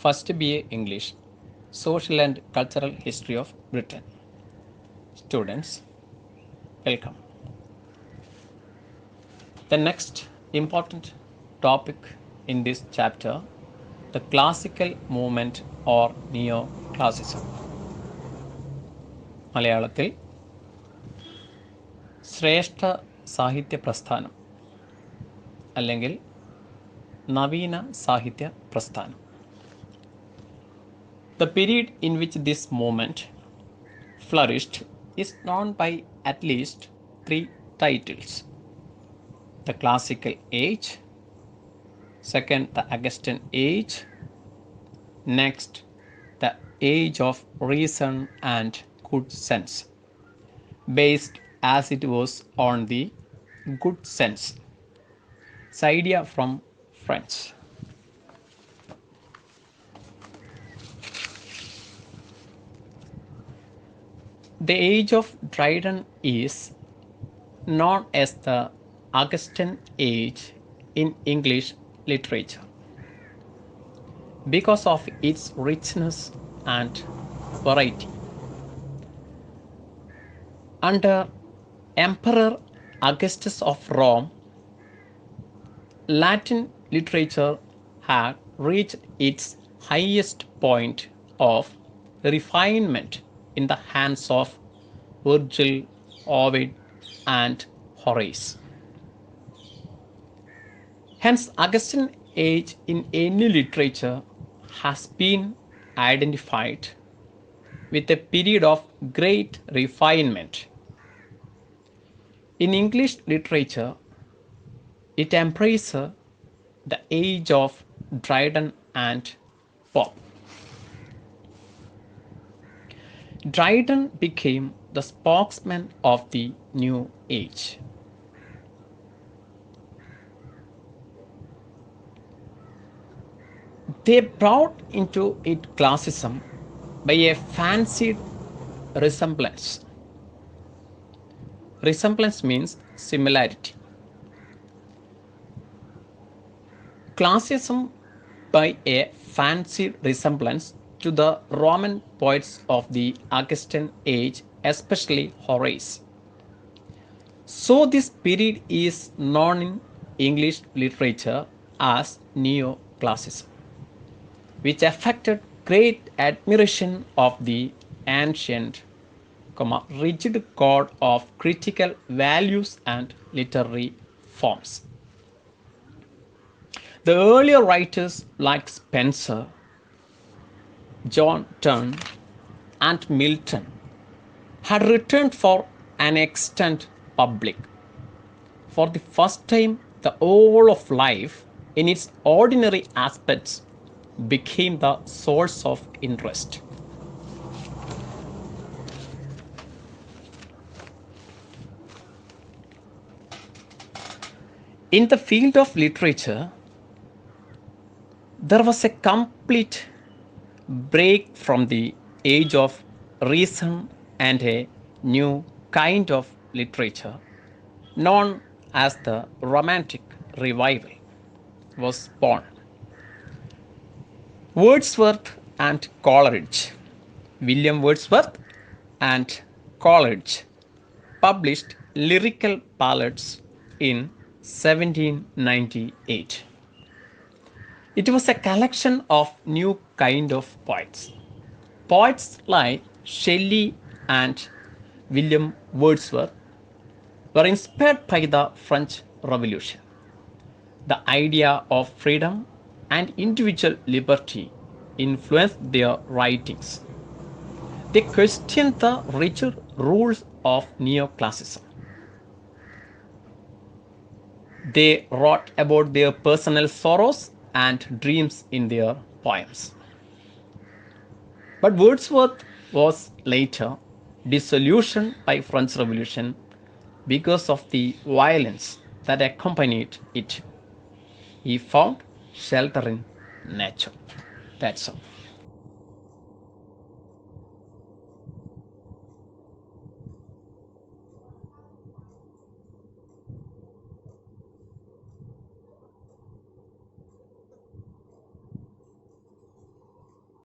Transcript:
First BA English, Social and Cultural History of Britain. Students, welcome. The next important topic in this chapter, the classical movement or neoclassicism. മലയാളത്തിൽ ശ്രേഷ്ഠ സാഹിത്യ പ്രസ്ഥാനം അല്ലെങ്കിൽ നവീന സാഹിത്യ പ്രസ്ഥാനം. The period in which this movement flourished is known by at least three titles: the Classical Age, second the Augustan Age, next the Age of Reason and Good Sense, based as it was on the good sense. It's idea from French. The age of Dryden is known as the Augustan Age in English literature because of its richness and variety. Under Emperor Augustus of Rome, Latin literature had reached its highest point of refinement in the hands of Virgil, Ovid, and Horace. Hence, Augustan age in any literature has been identified with a period of great refinement. In English literature, it embraces the age of Dryden and Pope. Dryden became the spokesman of the new age. They brought into it classicism by a fancied resemblance. Resemblance means similarity. Classicism by a fancied resemblance to the Roman poets of the Augustan age, especially Horace. So this period is known in English literature as neoclassicism, which affected great admiration of the ancient, rigid code of critical values and literary forms. The earlier writers like Spenser, John Donne, and Milton had returned for an extant public. For the first time, the whole of life in its ordinary aspects became the source of interest. In the field of literature, there was a complete break from the age of reason and a new kind of literature known as the Romantic Revival was born. Wordsworth and Coleridge, William Wordsworth and Coleridge, published lyrical ballads in 1798. It was a collection of new kind of poets. Poets like Shelley and William Wordsworth were inspired by the French Revolution. The idea of freedom and individual liberty influenced their writings. They questioned the rigid rules of neoclassicism. They wrote about their personal sorrows and dreams in their poems. But Wordsworth was later disillusioned by French Revolution because of the violence that accompanied it. He found shelter in nature. That's all.